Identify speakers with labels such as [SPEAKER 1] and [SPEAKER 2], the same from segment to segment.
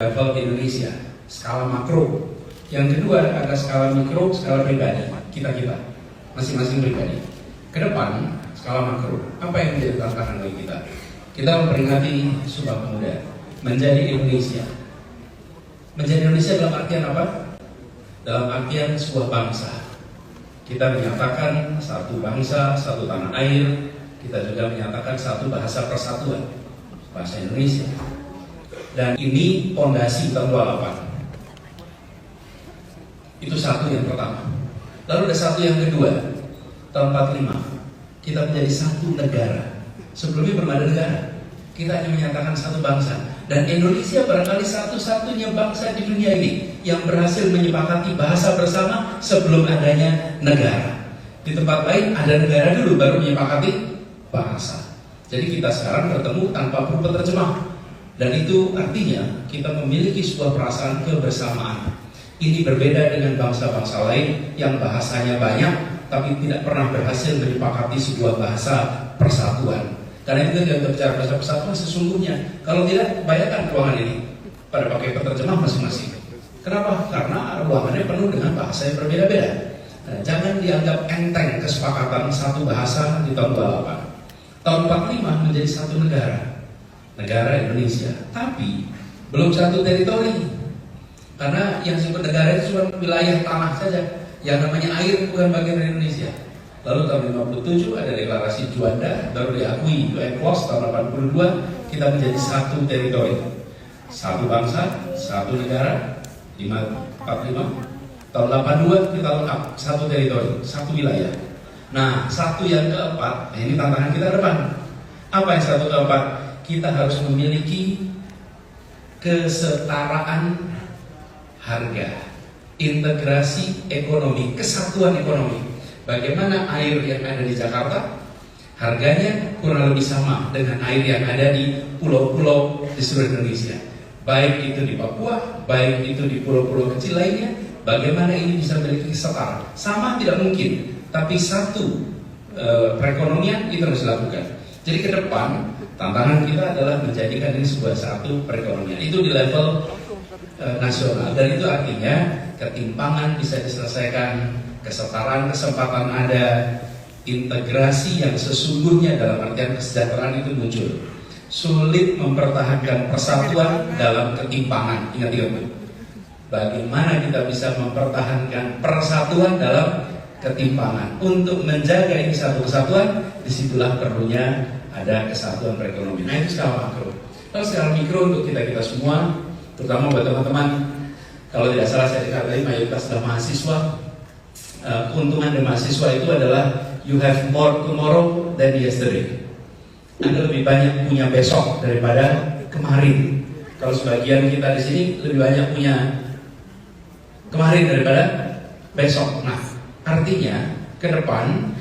[SPEAKER 1] level Indonesia, skala makro. Yang kedua ada skala mikro, skala pribadi, kita-kita, masing-masing pribadi. Ke depan, skala makro, apa yang menjadi tantangan bagi kita? Kita memperingati Sumpah Pemuda, menjadi Indonesia. Menjadi Indonesia dalam artian apa? Dalam artian sebuah bangsa. Kita menyatakan satu bangsa, satu tanah air. Kita juga menyatakan satu bahasa persatuan, bahasa Indonesia. Dan ini pondasi tahun 28. Itu satu yang pertama. Lalu ada satu yang kedua, tahun 45. Kita menjadi satu negara. Sebelumnya belum ada negara. Kita hanya menyatakan satu bangsa. Dan Indonesia barangkali satu-satunya bangsa di dunia ini yang berhasil menyepakati bahasa bersama sebelum adanya negara. Di tempat lain ada negara dulu baru menyepakati bahasa. Jadi kita sekarang bertemu tanpa perlu penerjemah. Dan itu artinya kita memiliki sebuah perasaan kebersamaan. Ini berbeda dengan bangsa-bangsa lain yang bahasanya banyak tapi tidak pernah berhasil menyepakati sebuah bahasa persatuan. Karena itu kita bicara bahasa persatuan sesungguhnya. Kalau tidak, bayangkan ruangan ini pada pakai penerjemah masing-masing. Kenapa? Karena ruangannya penuh dengan bahasa yang berbeda-beda. Nah, jangan dianggap enteng kesepakatan satu bahasa di tahun 28. Tahun 45 menjadi satu negara. Negara Indonesia, tapi belum satu teritori. Karena yang disebut negara itu cuma wilayah tanah saja. Yang namanya air bukan bagian dari Indonesia. Lalu tahun 57 ada deklarasi Juanda, baru diakui UN Close tahun 82, kita menjadi satu teritori. Satu bangsa, satu negara, 45. Tahun 82 kita lengkap, satu teritori, satu wilayah. Nah, satu yang keempat, ini tantangan kita ke depan. Apa yang satu keempat? Kita harus memiliki kesetaraan harga, integrasi ekonomi, kesatuan ekonomi. Bagaimana air yang ada di Jakarta harganya kurang lebih sama dengan air yang ada di pulau-pulau di seluruh Indonesia. Baik itu di Papua, baik itu di pulau-pulau kecil lainnya. Bagaimana ini bisa memiliki kesetaraan? Sama tidak mungkin, tapi satu perekonomian itu harus dilakukan. Jadi ke depan tantangan kita adalah menjadikan ini sebuah satu perekonomian. Itu di level nasional, dan itu artinya ketimpangan bisa diselesaikan, kesetaraan kesempatan ada, integrasi yang sesungguhnya dalam artian kesejahteraan itu muncul. Sulit mempertahankan persatuan dalam ketimpangan. Ingat itu. Bagaimana kita bisa mempertahankan persatuan dalam ketimpangan? Untuk menjaga ini satu kesatuan, disitulah perlunya ada kesatuan perekonomian. Nah, itu skala makro. Lalu skala mikro untuk kita semua, terutama buat teman-teman, kalau tidak salah saya dengar tadi mayoritas adalah mahasiswa. Keuntungan dari mahasiswa itu adalah you have more tomorrow than yesterday. Anda lebih banyak punya besok daripada kemarin. Kalau sebagian kita di sini lebih banyak punya kemarin daripada besok. Nah, artinya ke depan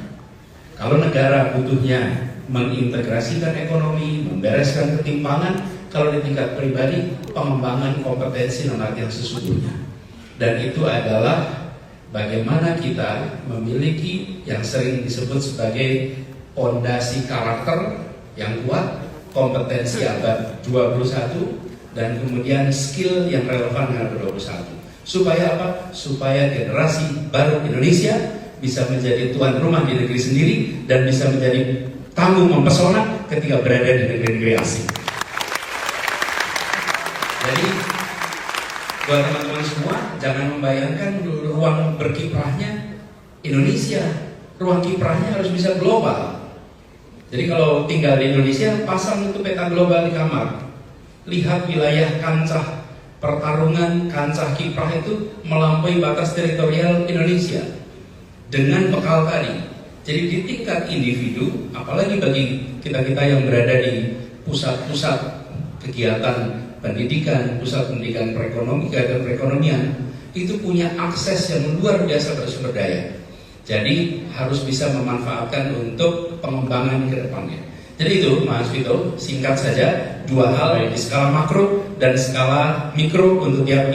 [SPEAKER 1] kalau negara butuhnya mengintegrasikan ekonomi, membereskan ketimpangan, kalau di tingkat pribadi pengembangan kompetensi dalam arti yang sesungguhnya. Dan itu adalah bagaimana kita memiliki yang sering disebut sebagai pondasi karakter yang kuat, kompetensi abad 21, dan kemudian skill yang relevan dengan abad 21. Supaya apa? Supaya generasi baru Indonesia bisa menjadi tuan rumah di negeri sendiri dan bisa menjadi tamu mempesona ketika berada di negeri-negeri asing. Jadi buat teman-teman semua, jangan membayangkan ruang berkiprahnya Indonesia. Ruang kiprahnya harus bisa global. Jadi kalau tinggal di Indonesia, pasang itu peta global di kamar. Lihat wilayah kancah pertarungan, kancah kiprah itu melampaui batas teritorial Indonesia. Dengan bekal tadi. Jadi di tingkat individu, apalagi bagi kita-kita yang berada di pusat-pusat kegiatan pendidikan, pusat pendidikan perekonomian, itu punya akses yang luar biasa pada sumber daya. Jadi harus bisa memanfaatkan untuk pengembangan ke depannya. Jadi itu Mas Vito, singkat saja, dua hal, di skala makro dan skala mikro untuk tiap